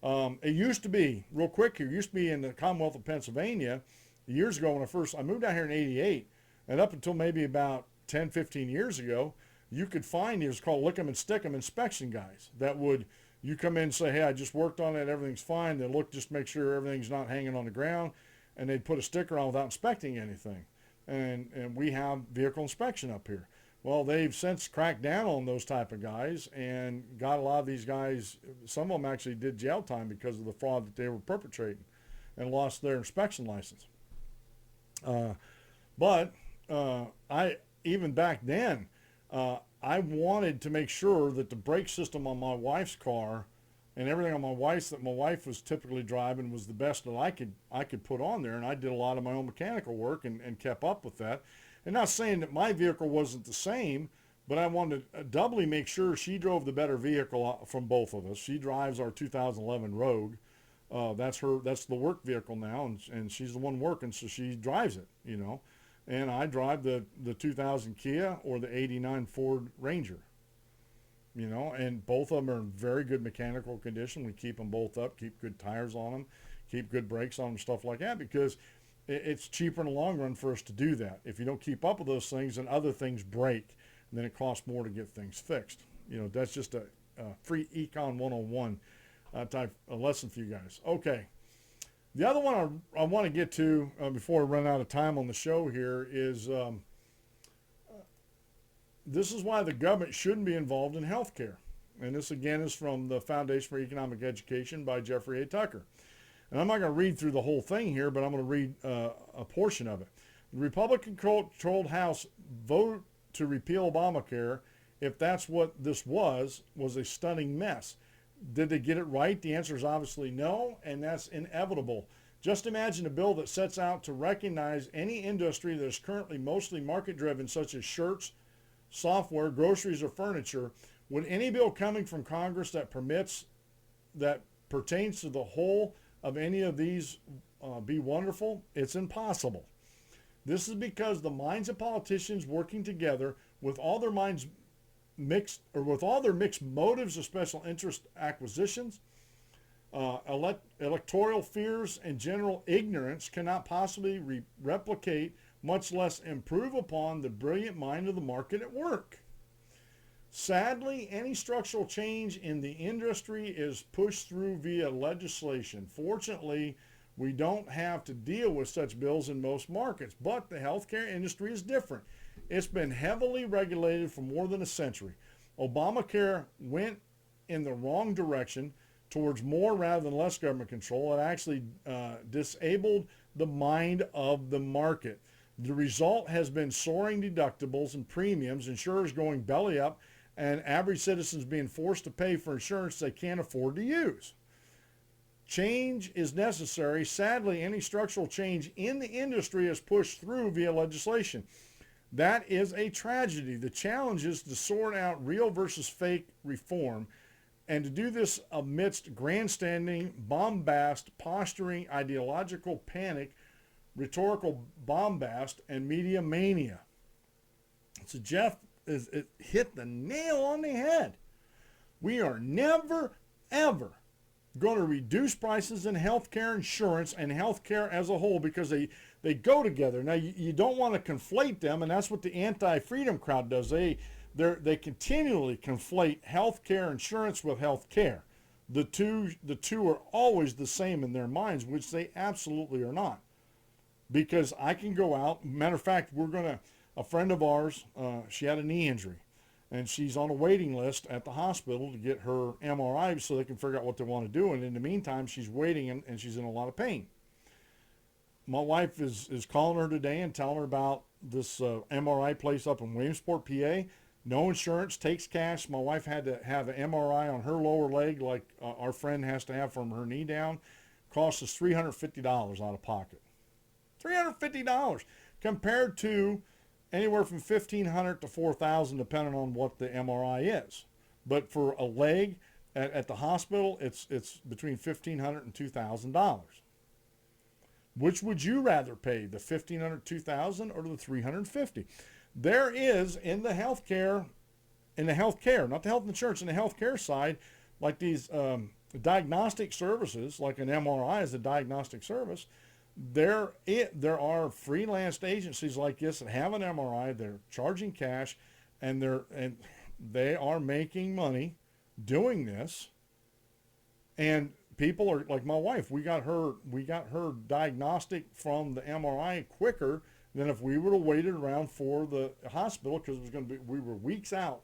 in. It used to be, real quick here, it used to be in the Commonwealth of Pennsylvania years ago when I moved down here in 88, and up until maybe about 10, 15 years ago, you could find, it was called lick 'em and stick 'em inspection guys that would, you come in and say, hey, I just worked on it, everything's fine. They look, just make sure everything's not hanging on the ground, and they'd put a sticker on without inspecting anything. And we have vehicle inspection up here. Well, they've since cracked down on those type of guys and got a lot of these guys, some of them actually did jail time because of the fraud that they were perpetrating and lost their inspection license. But even back then, I wanted to make sure that the brake system on my wife's car and everything on my wife's that my wife was typically driving was the best that I could put on there, and I did a lot of my own mechanical work and kept up with that. And not saying that my vehicle wasn't the same, but I wanted to doubly make sure she drove the better vehicle from both of us. She drives our 2011 Rogue. That's the work vehicle now, and she's the one working, so she drives it, you know. And I drive the 2000 Kia or the 89 Ford Ranger, you know, and both of them are in very good mechanical condition. We keep them both up, keep good tires on them, keep good brakes on them, stuff like that, because it's cheaper in the long run for us to do that. If you don't keep up with those things, then other things break, and then it costs more to get things fixed. You know, that's just a free Econ 101 type of lesson for you guys. Okay. The other one I want to get to before I run out of time on the show here is this is why the government shouldn't be involved in healthcare. And this again is from the Foundation for Economic Education by Jeffrey A. Tucker. And I'm not going to read through the whole thing here, but I'm going to read a portion of it. The Republican-controlled House vote to repeal Obamacare, if that's what this was a stunning mess. Did they get it right? The answer is obviously no, and that's inevitable. Just imagine a bill that sets out to recognize any industry that is currently mostly market-driven, such as shirts, software, groceries, or furniture. Would any bill coming from Congress that pertains to the whole of any of these be wonderful? It's impossible. This is because the minds of politicians working together with all their minds mixed, or with all their mixed motives of special interest acquisitions, electoral fears, and general ignorance cannot possibly replicate, much less improve upon, the brilliant mind of the market at work. Sadly, any structural change in the industry is pushed through via legislation. Fortunately, we don't have to deal with such bills in most markets, but the healthcare industry is different. It's been heavily regulated for more than a century. Obamacare went in the wrong direction towards more rather than less government control. It actually disabled the mind of the market. The result has been soaring deductibles and premiums, insurers going belly up, and average citizens being forced to pay for insurance they can't afford to use. Change is necessary. Sadly, any structural change in the industry is pushed through via legislation. That is a tragedy. The challenge is to sort out real versus fake reform, and to do this amidst grandstanding, bombast, posturing, ideological panic, rhetorical bombast, and media mania. So Jeff it hit the nail on the head. We are never, ever going to reduce prices in healthcare insurance and healthcare as a whole, because they go together. Now, you don't want to conflate them, and that's what the anti-freedom crowd does. They continually conflate healthcare insurance with healthcare. The two are always the same in their minds, which they absolutely are not. Because I can go out. Matter of fact, a friend of ours, she had a knee injury, and she's on a waiting list at the hospital to get her MRI so they can figure out what they want to do. And in the meantime, she's waiting, and she's in a lot of pain. My wife is calling her today and telling her about this MRI place up in Williamsport, PA. No insurance, takes cash. My wife had to have an MRI on her lower leg like our friend has to have from her knee down. Cost us $350 out of pocket. $350 compared to anywhere from $1,500 to $4,000 depending on what the MRI is. But for a leg at the hospital, it's between $1,500 and $2,000. Which would you rather pay, the $1,500, $2,000, or the $350? There is in the healthcare, not the health insurance, in the healthcare side, like these diagnostic services, like an MRI is a diagnostic service. There are freelanced agencies like this that have an MRI. They're charging cash, and they are making money doing this. And people are like my wife. We got her diagnostic from the MRI quicker than if we would have waited around for the hospital, because it was going to be, we were weeks out.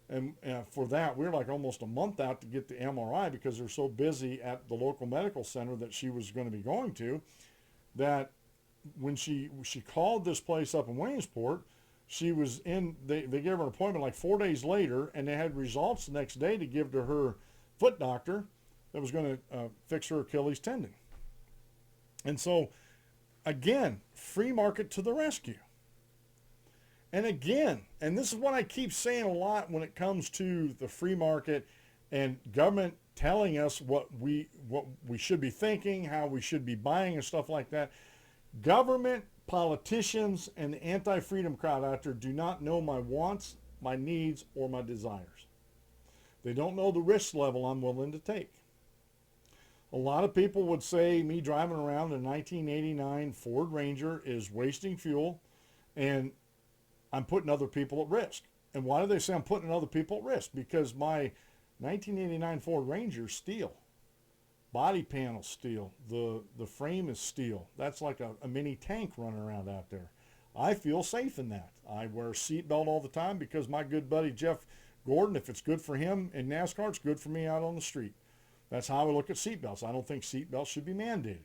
And for that, we were like almost a month out to get the MRI, because they're so busy at the local medical center that she was going to be going to, that when she called this place up in Williamsport, she was in, they gave her an appointment like 4 days later, and they had results the next day to give to her foot doctor that was going to fix her Achilles tendon. And so, again, free market to the rescue. And again, and this is what I keep saying a lot when it comes to the free market and government telling us what we should be thinking, how we should be buying and stuff like that. Government, politicians, and the anti-freedom crowd out there do not know my wants, my needs, or my desires. They don't know the risk level I'm willing to take. A lot of people would say me driving around a 1989 Ford Ranger is wasting fuel, and I'm putting other people at risk. And why do they say I'm putting other people at risk? Because my 1989 Ford Ranger is steel. Body panel steel. The frame is steel. That's like a mini tank running around out there. I feel safe in that. I wear a seatbelt all the time because my good buddy Jeff Gordon, if it's good for him in NASCAR, it's good for me out on the street. That's how I look at seatbelts. I don't think seatbelts should be mandated.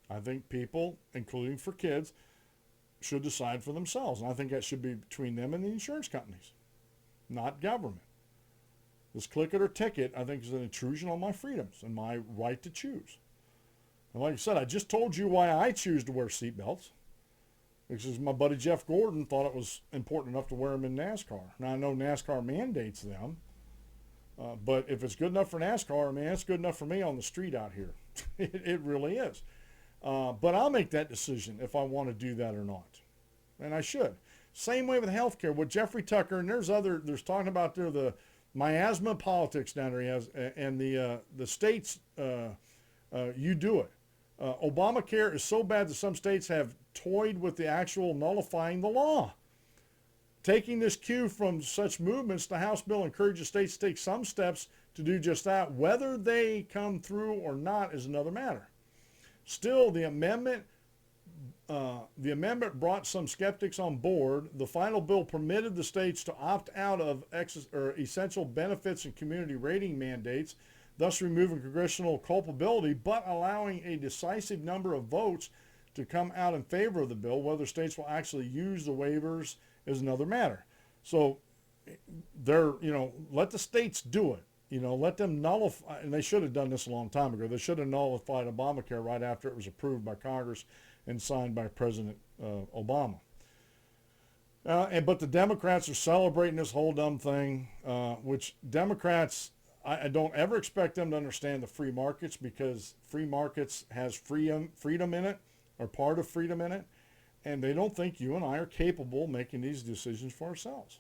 I think people, including for kids, should decide for themselves. And I think that should be between them and the insurance companies, not government. This click it or ticket, I think, is an intrusion on my freedoms and my right to choose. And like I said, I just told you why I choose to wear seatbelts. Because my buddy Jeff Gordon thought it was important enough to wear them in NASCAR. Now, I know NASCAR mandates them, but if it's good enough for NASCAR, man, it's good enough for me on the street out here. It really is. But I'll make that decision if I want to do that or not. And I should. Same way with healthcare. With Jeffrey Tucker, and there's talking about there the miasma politics down there he has, and the states, you do it. Obamacare is so bad that some states have toyed with the actual nullifying the law. Taking this cue from such movements, the House bill encourages states to take some steps to do just that. Whether they come through or not is another matter. Still, the amendment brought some skeptics on board. The final bill permitted the states to opt out of essential benefits and community rating mandates, thus removing congressional culpability, but allowing a decisive number of votes to come out in favor of the bill. Whether states will actually use the waivers is another matter. So let the states do it. Let them nullify, and they should have done this a long time ago. They should have nullified Obamacare right after it was approved by Congress and signed by President Obama. But the Democrats are celebrating this whole dumb thing, which Democrats, I don't ever expect them to understand the free markets, because free markets has freedom in it, or part of freedom in it, and they don't think you and I are capable of making these decisions for ourselves.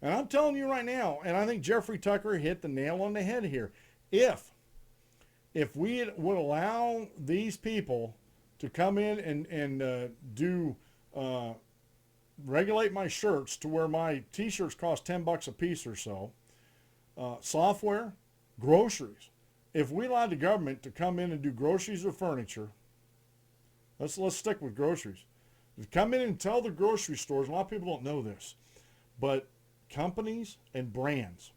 And I'm telling you right now, and I think Jeffrey Tucker hit the nail on the head here. If we would allow these people to come in and regulate my shirts to where my t-shirts cost $10 a piece or so, software, groceries. If we allowed the government to come in and do groceries or furniture, let's stick with groceries. Come in and tell the grocery stores, a lot of people don't know this, but companies and brands,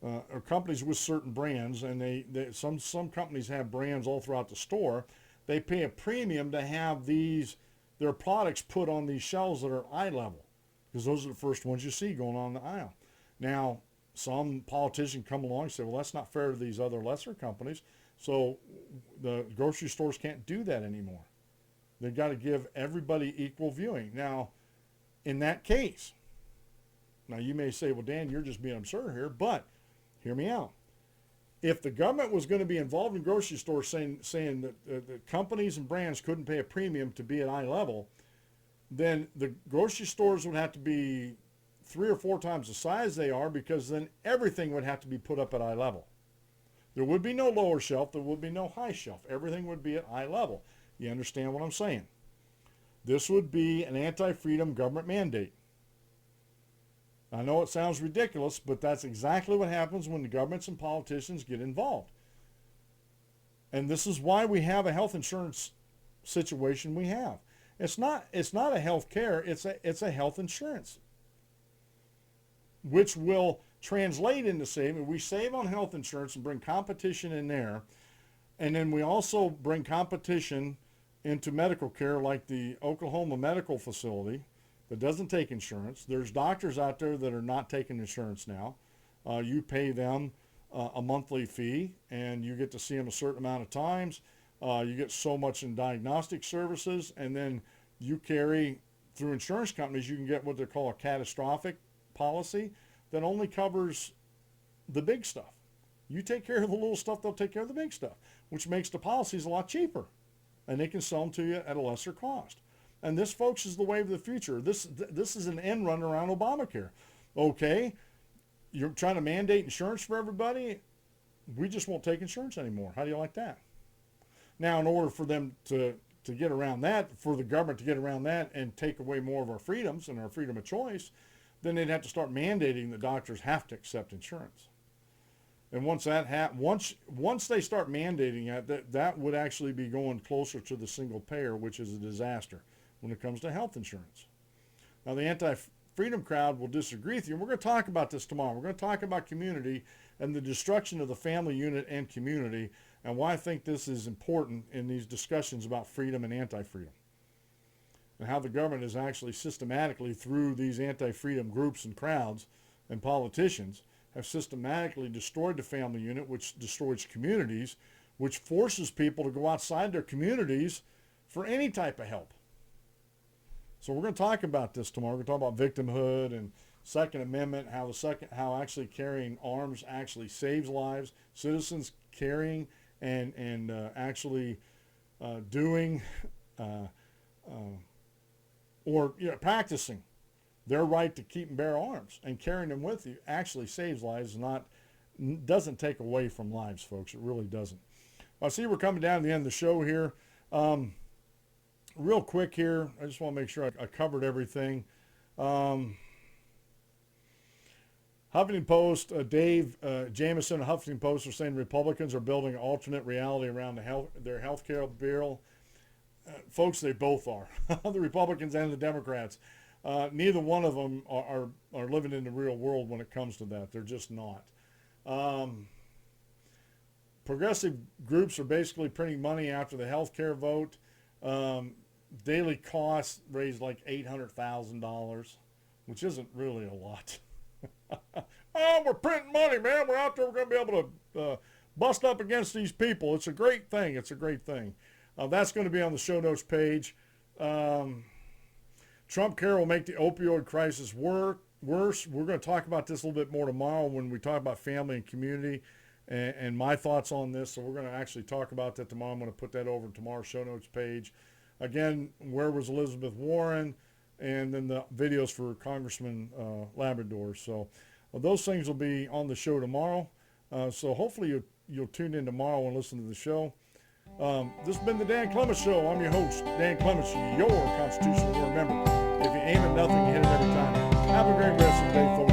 or companies with certain brands, and some companies have brands all throughout the store. They pay a premium to have their products put on these shelves that are eye level, because those are the first ones you see going on the aisle. Now, some politician come along and say, well, that's not fair to these other lesser companies, so the grocery stores can't do that anymore. They've got to give everybody equal viewing. Now, in that case, now you may say, well, Dan, you're just being absurd here, but hear me out. If the government was going to be involved in grocery stores saying that companies and brands couldn't pay a premium to be at eye level, then the grocery stores would have to be 3 or 4 times the size they are, because then everything would have to be put up at eye level. There would be no lower shelf. There would be no high shelf. Everything would be at eye level. You understand what I'm saying? This would be an anti-freedom government mandate. I know it sounds ridiculous, but that's exactly what happens when the governments and politicians get involved. And this is why we have a health insurance situation we have. It's not a health care, it's a health insurance, which will translate into saving. We save on health insurance and bring competition in there, and then we also bring competition into medical care, like the Oklahoma Medical Facility that doesn't take insurance. There's doctors out there that are not taking insurance now. You pay them a monthly fee, and you get to see them a certain amount of times. You get so much in diagnostic services, and then you carry, through insurance companies, you can get what they call a catastrophic policy that only covers the big stuff. You take care of the little stuff, they'll take care of the big stuff, which makes the policies a lot cheaper, and they can sell them to you at a lesser cost. And this, folks, is the wave of the future. This is an end run around Obamacare. Okay, you're trying to mandate insurance for everybody. We just won't take insurance anymore. How do you like that? Now, in order for them to get around that, for the government to get around that and take away more of our freedoms and our freedom of choice, then they'd have to start mandating that doctors have to accept insurance. And once that once they start mandating that would actually be going closer to the single payer, which is a disaster when it comes to health insurance. Now, the anti-freedom crowd will disagree with you. And we're going to talk about this tomorrow. We're going to talk about community and the destruction of the family unit and community, and why I think this is important in these discussions about freedom and anti-freedom, and how the government is actually systematically, through these anti-freedom groups and crowds and politicians, have systematically destroyed the family unit, which destroys communities, which forces people to go outside their communities for any type of help. So we're going to talk about this tomorrow. We're going to talk about victimhood and Second Amendment, how actually carrying arms actually saves lives, citizens carrying and actually doing or practicing their right to keep and bear arms and carrying them with you actually saves lives, doesn't take away from lives, folks. It really doesn't. I see we're coming down to the end of the show here. Real quick here, I just want to make sure I covered everything. Huffington Post, Dave Jamieson of Huffington Post are saying Republicans are building an alternate reality around their health care bill. Folks, they both are. The Republicans and the Democrats. Neither one of them are living in the real world when it comes to that. They're just not. Progressive groups are basically printing money after the health care vote. Daily costs raised like $800,000, which isn't really a lot. Oh, we're printing money, man. We're out there. We're going to be able to bust up against these people. It's a great thing. It's a great thing. That's going to be on the show notes page. Trump care will make the opioid crisis worse. We're going to talk about this a little bit more tomorrow when we talk about family and community and my thoughts on this. So we're going to actually talk about that tomorrow. I'm going to put that over tomorrow's show notes page. Again, where was Elizabeth Warren? And then the videos for Congressman Labrador. So those things will be on the show tomorrow. So hopefully you'll tune in tomorrow and listen to the show. This has been the Dan Clements Show. I'm your host, Dan Clements, your constitutional war member. If you aim at nothing, you hit it every time. Have a great rest of the day, folks.